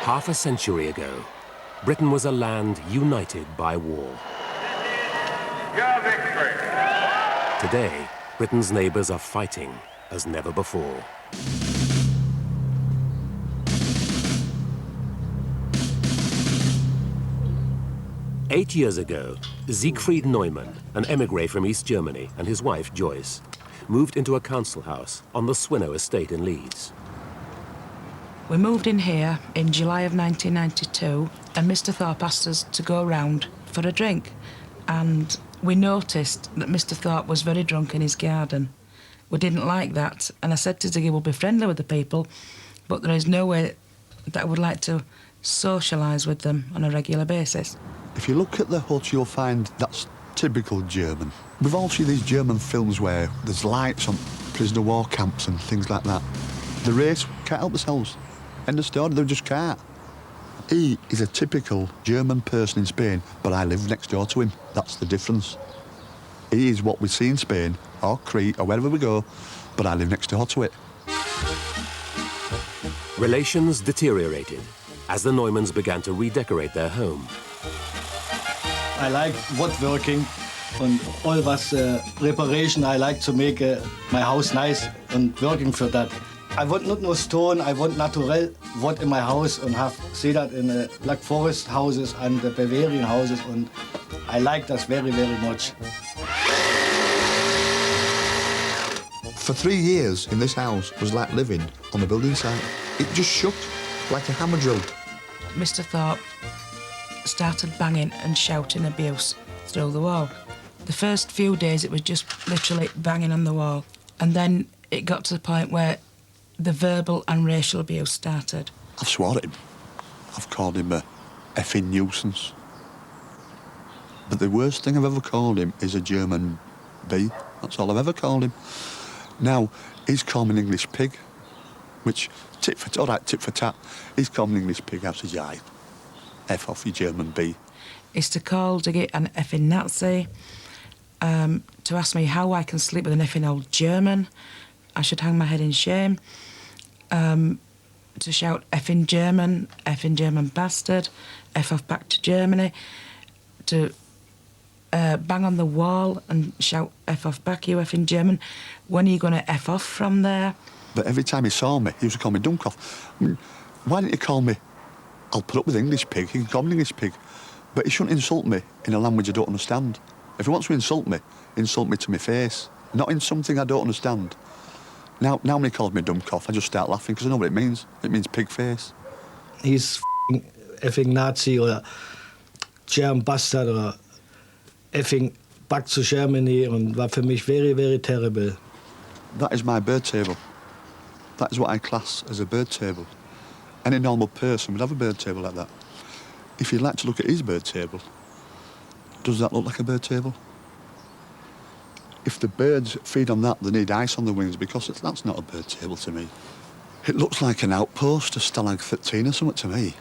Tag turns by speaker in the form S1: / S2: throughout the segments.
S1: Half a century ago, Britain was a land united by war.
S2: Your victory.
S1: Today, Britain's neighbours are fighting as never before. Eight years ago, Siegfried Neumann, an émigré from East Germany, and his wife, Joyce, moved into a council house on the Swinnow estate in Leeds.
S3: We moved in here in July of 1992, and Mr. Thorpe asked us to go round for a drink. And we noticed that Mr. Thorpe was very drunk in his garden. We didn't like that, and I said to Ziggy, we'll be friendly with the people, but there is no way that I would like to socialise with them on a regular basis.
S4: If you look at the hut, you'll find that's typical German. We've all seen these German films where there's lights on prisoner war camps and things like that. The race can't help themselves. End of story, they just can't. He is a typical German person in Spain, but I live next door to him. That's the difference. He is what we see in Spain, or Crete, or wherever we go, but I live next door to it.
S1: Relations deteriorated as the Neumanns began to redecorate their home.
S5: I like woodworking and all was reparation. I like to make my house nice and working for that. I want not no stone, I want natural wood in my house and have see that in like forest houses and the Bavarian houses, and I like that very, very much.
S4: For 3 years in this house was like living on the building site. It just shook like a hammer drill.
S3: Mr. Thorpe started banging and shouting abuse through the wall. The first few days it was just literally banging on the wall, and then it got to the point where the verbal and racial abuse started.
S4: I've swore at him. I've called him a effing nuisance. But the worst thing I've ever called him is a German bee. That's all I've ever called him. Now, he's called me an English pig, which, tit for tat, all right, tit for tat, he's called me an English pig. I said, yeah, F off, you German bee.
S3: Is to call to get an effing Nazi, to ask me how I can sleep with an effing old German. I should hang my head in shame. To shout effing German bastard, F off back to Germany, to bang on the wall and shout F off back, you effing German. When are you going to F off from there?
S4: But every time he saw me, he used to call me Dunkhoff. I mean, why didn't he call me, I'll put up with English pig, he can call me English pig, but he shouldn't insult me in a language I don't understand. If he wants to insult me to my face, not in something I don't understand. Now when he calls me Dummkopf, I just start laughing because I know what it means. It means pig face.
S5: He's effing Nazi or German bastard or effing back to Germany, und war für mich very, very terrible.
S4: That is my bird table. That is what I class as a bird table. Any normal person would have a bird table like that. If you'd like to look at his bird table, does that look like a bird table? If the birds feed on that, they need ice on the wings because that's not a bird table to me. It looks like an outpost, a Stalag 13 or something to me.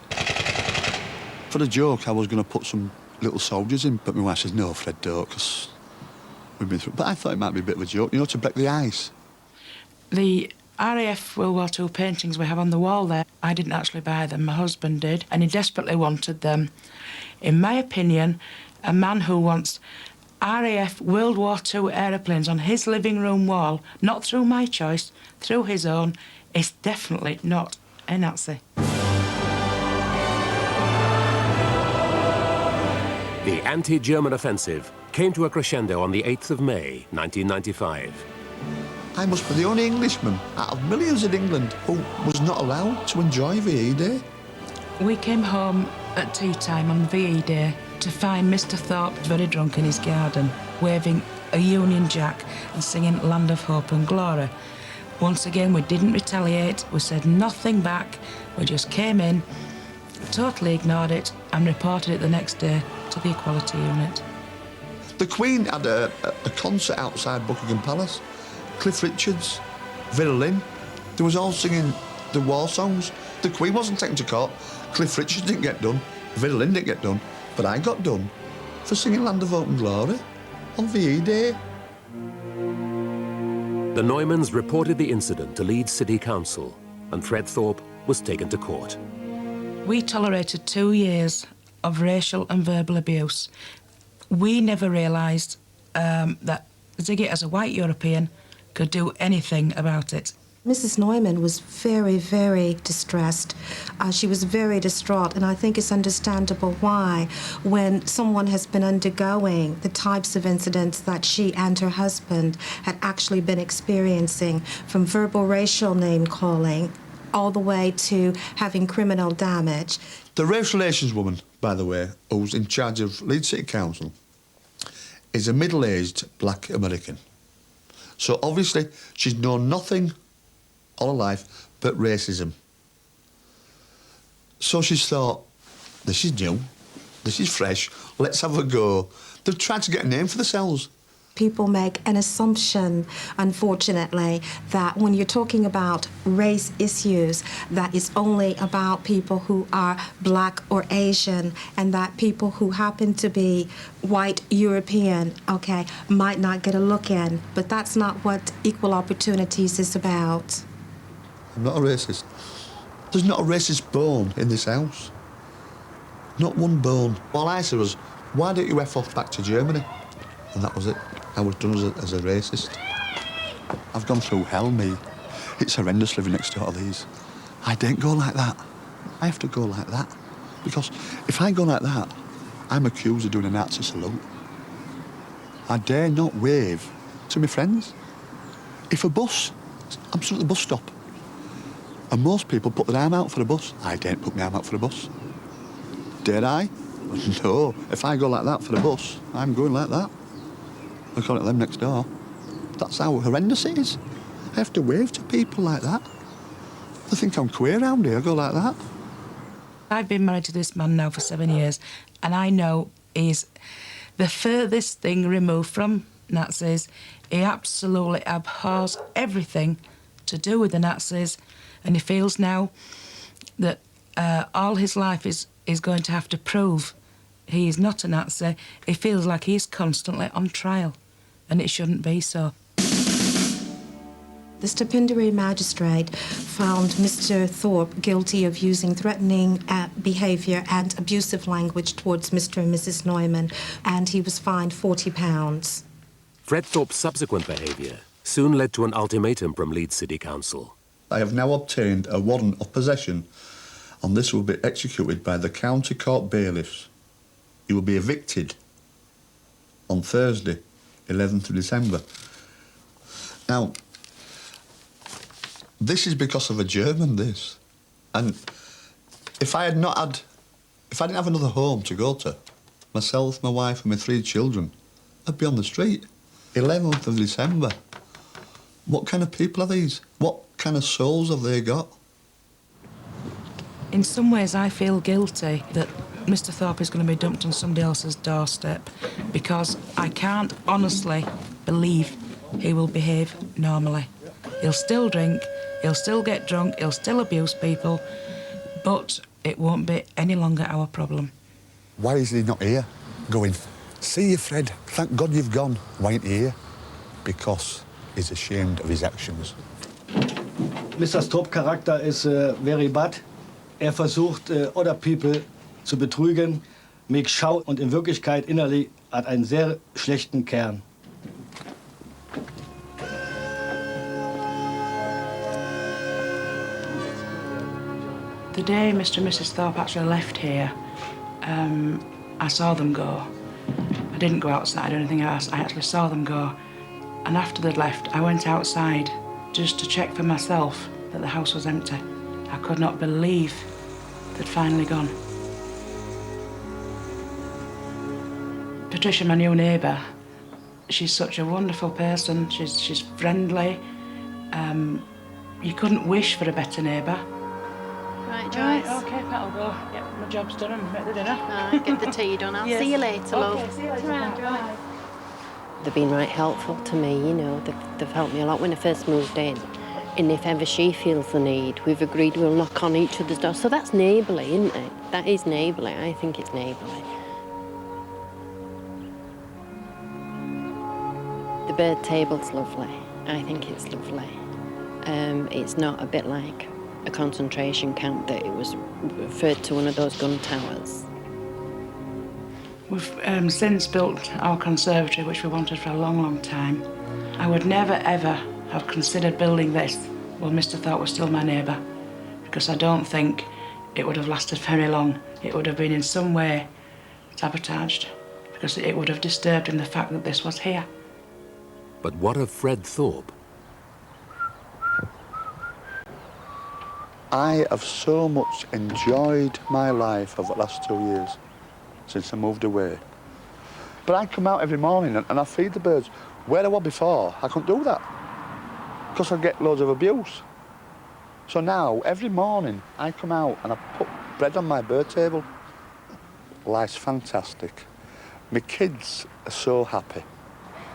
S4: For the joke, I was going to put some little soldiers in, but my wife says, no, Fred, don't, because we've been through. But I thought it might be a bit of a joke, you know, to break the ice.
S3: The RAF World War II paintings we have on the wall there, I didn't actually buy them, my husband did, and he desperately wanted them. In my opinion, a man who wants RAF World War II aeroplanes on his living room wall, not through my choice, through his own, is definitely not a Nazi.
S1: The anti-German offensive came to a crescendo on the 8th of May, 1995.
S4: I must be the only Englishman out of millions in England who was not allowed to enjoy VE Day.
S3: We came home at tea time on VE Day to find Mr. Thorpe very drunk in his garden, waving a Union Jack and singing Land of Hope and Glory. Once again, we didn't retaliate, we said nothing back, we just came in, totally ignored it and reported it the next day to the Equality Unit.
S4: The Queen had a concert outside Buckingham Palace. Cliff Richards, Vera Lynn, they was all singing the war songs. The Queen wasn't taken to court, Cliff Richards didn't get done, Vera Lynn didn't get done, but I got done for singing Land of Hope and Glory on VE Day.
S1: The Neumanns reported the incident to Leeds City Council, and Fred Thorpe was taken to court.
S3: We tolerated 2 years of racial and verbal abuse. We never realised that Ziggy, as a white European, could do anything about it.
S6: Mrs. Neumann was very, very distressed. She was very distraught, and I think it's understandable why, when someone has been undergoing the types of incidents that she and her husband had actually been experiencing, from verbal racial name-calling all the way to having criminal damage.
S4: The race relations woman, by the way, who's in charge of Leeds City Council, is a middle-aged black American. So obviously she's known nothing all her life but racism. So she's thought, this is new, this is fresh, let's have a go. They've tried to get a name for themselves.
S6: People make an assumption, unfortunately, that when you're talking about race issues, that it's only about people who are black or Asian, and that people who happen to be white European, okay, might not get a look in. But that's not what equal opportunities is about.
S4: I'm not a racist. There's not a racist bone in this house. Not one bone. All I said was, why don't you F off back to Germany? And that was it. I was done as a racist. I've gone through hell, me. It's horrendous living next door to these. I don't go like that. I have to go like that. Because if I go like that, I'm accused of doing a Nazi salute. I dare not wave to my friends. If I'm stood at the bus stop, and most people put their arm out for the bus. I don't put my arm out for the bus. Dare I? No. If I go like that for the bus, I'm going like that. According to them next door. That's how horrendous it is. I have to wave to people like that. They think I'm queer around here, I go like that.
S3: I've been married to this man now for 7 years, and I know he's the furthest thing removed from Nazis. He absolutely abhors everything to do with the Nazis, and he feels now that all his life is going to have to prove he is not a Nazi. He feels like he's constantly on trial, and it shouldn't be so.
S6: The stipendiary magistrate found Mr. Thorpe guilty of using threatening behaviour and abusive language towards Mr. and Mrs. Neumann, and he was fined £40.
S1: Fred Thorpe's subsequent behaviour soon led to an ultimatum from Leeds City Council.
S4: I have now obtained a warrant of possession, and this will be executed by the county court bailiffs. You will be evicted on Thursday, 11th of December. Now, this is because of a German, this. And if I didn't have another home to go to, myself, my wife and my 3 children, I'd be on the street. 11th of December. What kind of people are these? What kind of souls have they got?
S3: In some ways, I feel guilty that Mr. Thorpe is going to be dumped on somebody else's doorstep, because I can't honestly believe he will behave normally. He'll still drink, he'll still get drunk, he'll still abuse people, but it won't be any longer our problem.
S4: Why is he not here? Going, see you, Fred, thank God you've gone. Why ain't he here? Because he's ashamed of his actions.
S5: Mr. Thorpe's character is very bad. Versucht, other people zu betrügen, make shout, und in Wirklichkeit innerlich hat einen sehr schlechten Kern.
S3: The day Mr. and Mrs. Thorpe actually left here, I saw them go. I didn't go outside or anything else, I actually saw them go. And after they'd left, I went outside just to check for myself that the house was empty. I could not believe they'd finally gone. Patricia, my new neighbour, she's such a wonderful person. She's friendly. You couldn't wish for a better neighbour.
S7: Right, Joyce.
S3: Right, OK, Pat, I'll go. Yep, my job's done and make the dinner.
S7: Right, get the tea done. I'll see you later, love.
S3: OK, see you later. Bye.
S7: They've been right helpful to me, you know. They've helped me a lot when I first moved in. And if ever she feels the need, we've agreed we'll knock on each other's doors. So that's neighbourly, isn't it? That is neighbourly. I think it's neighbourly. The bird table's lovely. I think it's lovely. It's not a bit like a concentration camp, that it was referred to one of those gun towers.
S3: We've since built our conservatory, which we wanted for a long, long time. I would never, ever have considered building this while Mr. Thorpe was still my neighbour, because I don't think it would have lasted very long. It would have been in some way sabotaged, because it would have disturbed him, the fact that this was here.
S1: But what of Fred Thorpe?
S4: I have so much enjoyed my life over the last 2 years since I moved away. But I come out every morning and I feed the birds. Where I was before, I couldn't do that because I get loads of abuse. So now, every morning, I come out and I put bread on my bird table. Life's fantastic. My kids are so happy.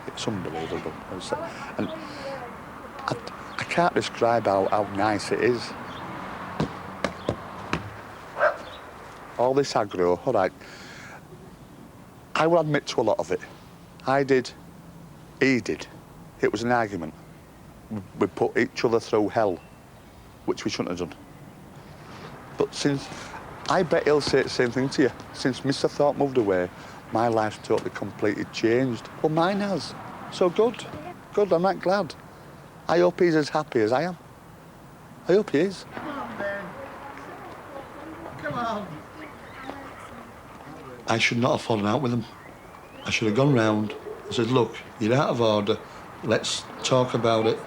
S4: It's unbelievable. And I can't describe how nice it is. All this aggro, all right, I will admit to a lot of it. I did, he did. It was an argument. We put each other through hell, which we shouldn't have done. But since, I bet he'll say the same thing to you. Since Mr. Thorpe moved away, my life's totally, completely changed. Well, mine has. So good, good, I'm that glad. I hope he's as happy as I am. I hope he is.
S5: Come on, Ben. Come on.
S4: I should not have fallen out with him. I should have gone round and said, look, you're out of order, let's talk about it.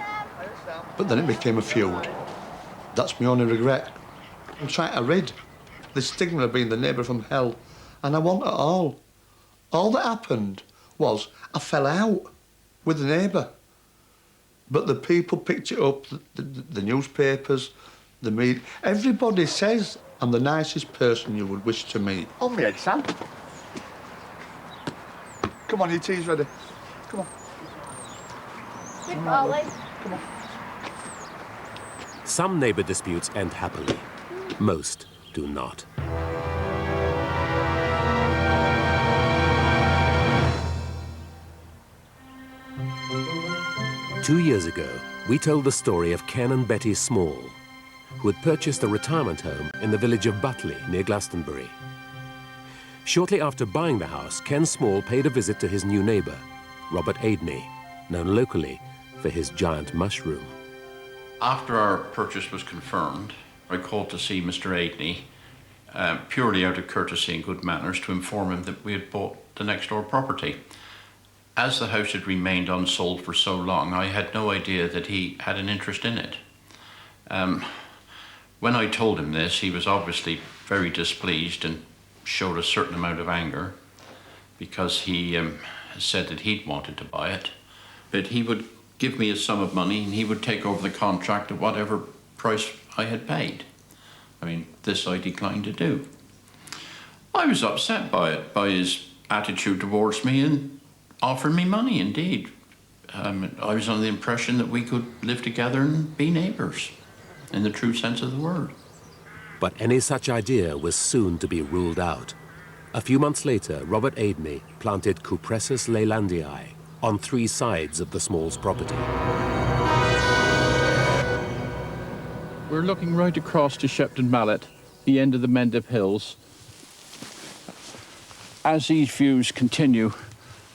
S4: But then it became a feud. That's my only regret. I'm trying to rid the stigma of being the neighbour from hell, and I want it all. All that happened was I fell out with the neighbour. But the people picked it up, the newspapers, the media. Everybody says I'm the nicest person you would wish to meet. On me head, Sam. Come on, your tea's ready. Come on.
S7: Good Ollie.
S4: Come on.
S1: Some neighbour disputes end happily. Most do not. Two years ago, we told the story of Ken and Betty Small, who had purchased a retirement home in the village of Butley, near Glastonbury. Shortly after buying the house, Ken Small paid a visit to his new neighbour, Robert Aidney, known locally for his giant mushroom.
S8: After our purchase was confirmed, I called to see Mr. Aidney, purely out of courtesy and good manners, to inform him that we had bought the next door property. As the house had remained unsold for so long, I had no idea that he had an interest in it. When I told him this, he was obviously very displeased and showed a certain amount of anger, because he said that he'd wanted to buy it, but he would give me a sum of money and he would take over the contract at whatever price I had paid. I mean, this I declined to do. I was upset by it, by his attitude towards me, and offered me money, indeed. I was under the impression that we could live together and be neighbours, in the true sense of the word.
S1: But any such idea was soon to be ruled out. A few months later, Robert Aidney planted Cupressus leylandii on 3 sides of the Smalls' property.
S9: We're looking right across to Shepton Mallet, the end of the Mendip Hills. As these views continue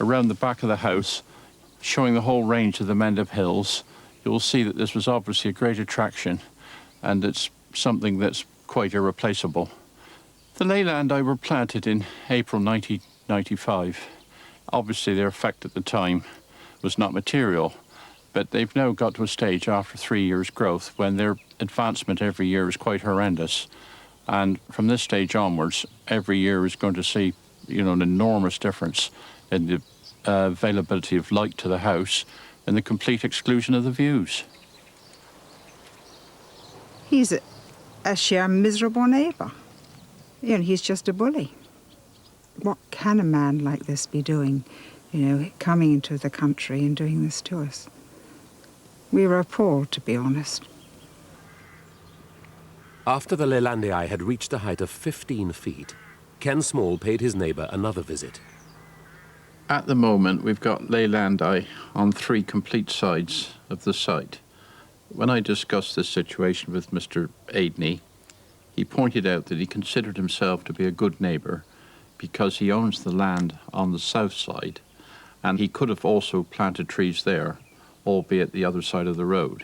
S9: around the back of the house, showing the whole range of the Mendip Hills, you'll see that this was obviously a great attraction, and it's something that's quite irreplaceable. The leylandii were planted in April 1995. Obviously their effect at the time was not material, but they've now got to a stage after 3 years' growth when their advancement every year is quite horrendous. And from this stage onwards, every year is going to see, an enormous difference in the availability of light to the house and the complete exclusion of the views.
S10: He's a sheer miserable neighbour. He's just a bully. What can a man like this be doing, coming into the country and doing this to us? We were appalled, to be honest.
S1: After the leylandii had reached a height of 15 feet, Ken Small paid his neighbour another visit.
S9: At the moment, we've got leylandii on 3 complete sides of the site. When I discussed this situation with Mr. Aidney, he pointed out that he considered himself to be a good neighbour because he owns the land on the south side, and he could have also planted trees there, albeit the other side of the road,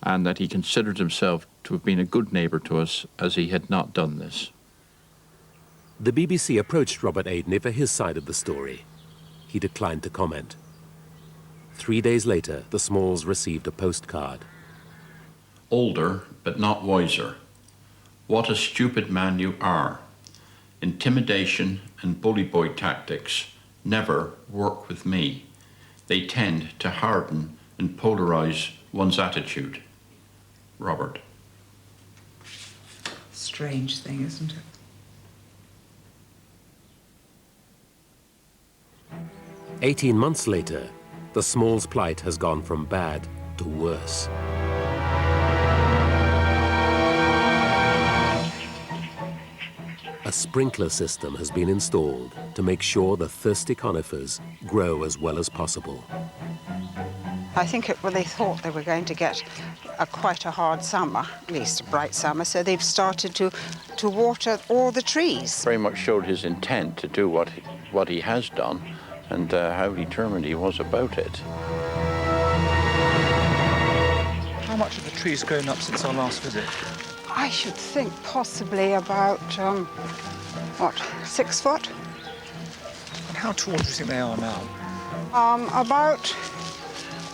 S9: and that he considered himself to have been a good neighbour to us as he had not done this.
S1: The BBC approached Robert Aidney for his side of the story. He declined to comment. 3 days later, the Smalls received a postcard.
S8: Older, but not wiser. What a stupid man you are. Intimidation and bully boy tactics never work with me. They tend to harden and polarize one's attitude. Robert.
S10: Strange thing, isn't it?
S1: "18 months later, the Smalls' plight has gone from bad to worse. A sprinkler system has been installed to make sure the thirsty conifers grow as well as possible.
S11: I think they thought they were going to get quite a hard summer, at least a bright summer, so they've started to water all the trees.
S9: Very much showed his intent to do what he has done and how determined he was about it.
S12: How much have the trees grown up since our last visit?
S11: I should think possibly about, 6 foot?
S12: And how tall do you think they are now?
S11: About,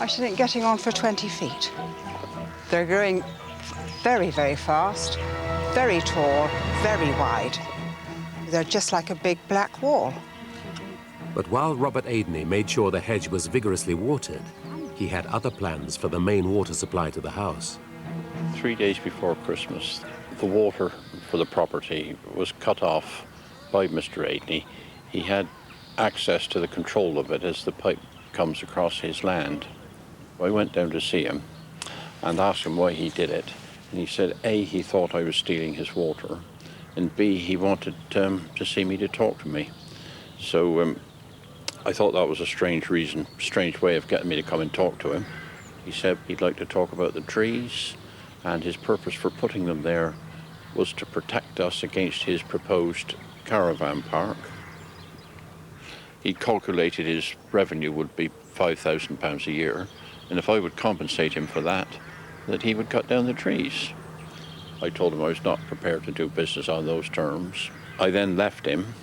S11: I should think, getting on for 20 feet. They're growing very, very fast, very tall, very wide. They're just like a big black wall.
S1: But while Robert Aidney made sure the hedge was vigorously watered, he had other plans for the main water supply to the house.
S9: 3 days before Christmas, the water for the property was cut off by Mr. Aidney. He had access to the control of it as the pipe comes across his land. I went down to see him and asked him why he did it. And he said, A, he thought I was stealing his water, and B, he wanted to see me to talk to me. So I thought that was a strange way of getting me to come and talk to him. He said he'd like to talk about the trees, and his purpose for putting them there was to protect us against his proposed caravan park. He calculated his revenue would be £5,000 a year, and if I would compensate him for that he would cut down the trees. I told him I was not prepared to do business on those terms. I then left him,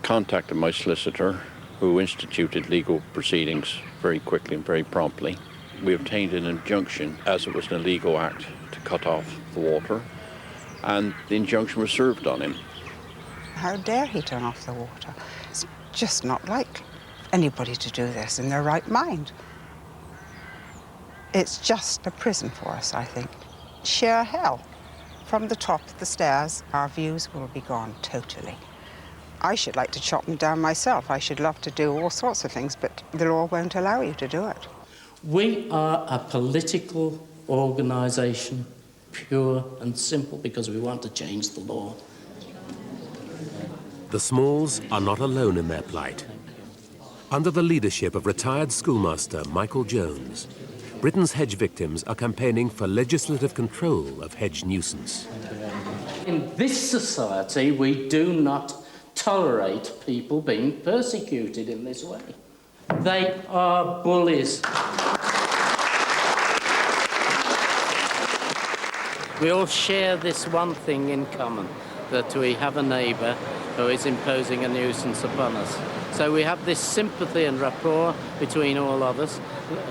S9: contacted my solicitor, who instituted legal proceedings very quickly and very promptly. We obtained an injunction, as it was an illegal act, to cut off the water, and the injunction was served on him.
S11: How dare he turn off the water? It's just not like anybody to do this in their right mind. It's just a prison for us, I think. Sheer hell. From the top of the stairs, our views will be gone totally. I should like to chop them down myself. I should love to do all sorts of things, but the law won't allow you to do it.
S13: We are a political organisation, pure and simple, because we want to change the law.
S1: The Smalls are not alone in their plight. Under the leadership of retired schoolmaster Michael Jones, Britain's hedge victims are campaigning for legislative control of hedge nuisance.
S13: In this society, we do not tolerate people being persecuted in this way. They are bullies. We all share this one thing in common, that we have a neighbour who is imposing a nuisance upon us. So we have this sympathy and rapport between all of us.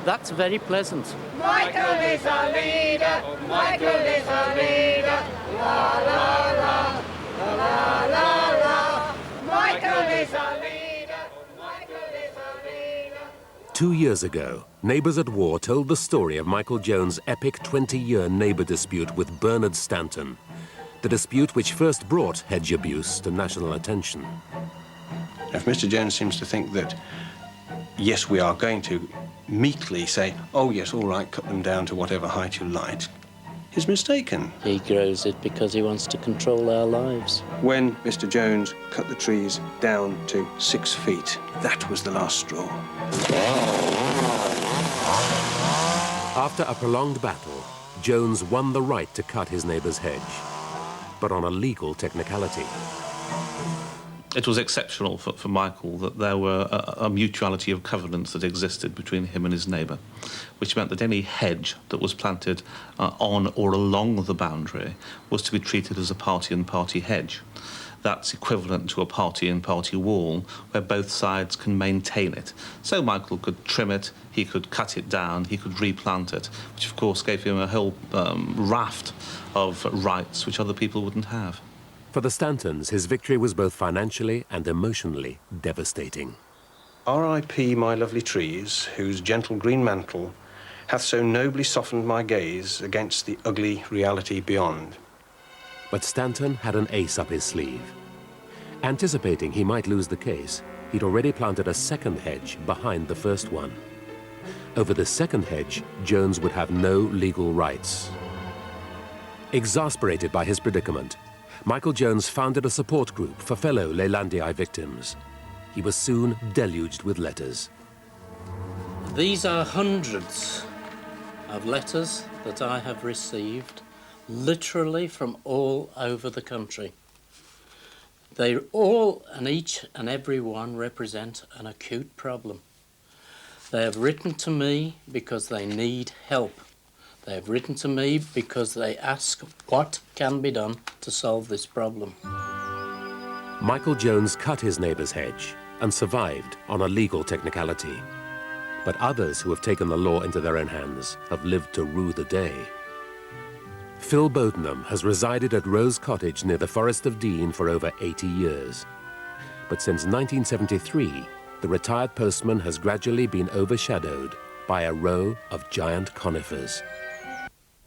S13: That's very pleasant.
S2: Michael is our leader, Michael is our leader, la la la, la la la la. Michael is our leader, Michael is our leader.
S1: 2 years ago, Neighbours at War told the story of Michael Jones' epic 20-year neighbour dispute with Bernard Stanton, the dispute which first brought hedge abuse to national attention.
S14: If Mr. Jones seems to think that, yes, we are going to meekly say, oh, yes, all right, cut them down to whatever height you like, he's mistaken.
S13: He grows it because he wants to control our lives.
S14: When Mr. Jones cut the trees down to 6 feet, that was the last straw.
S1: After a prolonged battle, Jones won the right to cut his neighbour's hedge, but on a legal technicality.
S15: It was exceptional for Michael that there were a mutuality of covenants that existed between him and his neighbour, which meant that any hedge that was planted on or along the boundary was to be treated as a party-and-party hedge. That's equivalent to a party-and-party wall, where both sides can maintain it. So Michael could trim it, he could cut it down, he could replant it, which of course gave him a whole raft of rights which other people wouldn't have.
S1: For the Stantons, his victory was both financially and emotionally devastating.
S14: R.I.P. my lovely trees, whose gentle green mantle hath so nobly softened my gaze against the ugly reality beyond.
S1: But Stanton had an ace up his sleeve. Anticipating he might lose the case, he'd already planted a second hedge behind the first one. Over the second hedge, Jones would have no legal rights. Exasperated by his predicament, Michael Jones founded a support group for fellow Leylandii victims. He was soon deluged with letters.
S13: These are hundreds of letters that I have received, literally from all over the country. They all, and each and every one, represent an acute problem. They have written to me because they need help. They have written to me because they ask what can be done to solve this problem.
S1: Michael Jones cut his neighbour's hedge and survived on a legal technicality. But others who have taken the law into their own hands have lived to rue the day. Phil Bodenham has resided at Rose Cottage near the Forest of Dean for over 80 years. But since 1973, the retired postman has gradually been overshadowed by a row of giant conifers.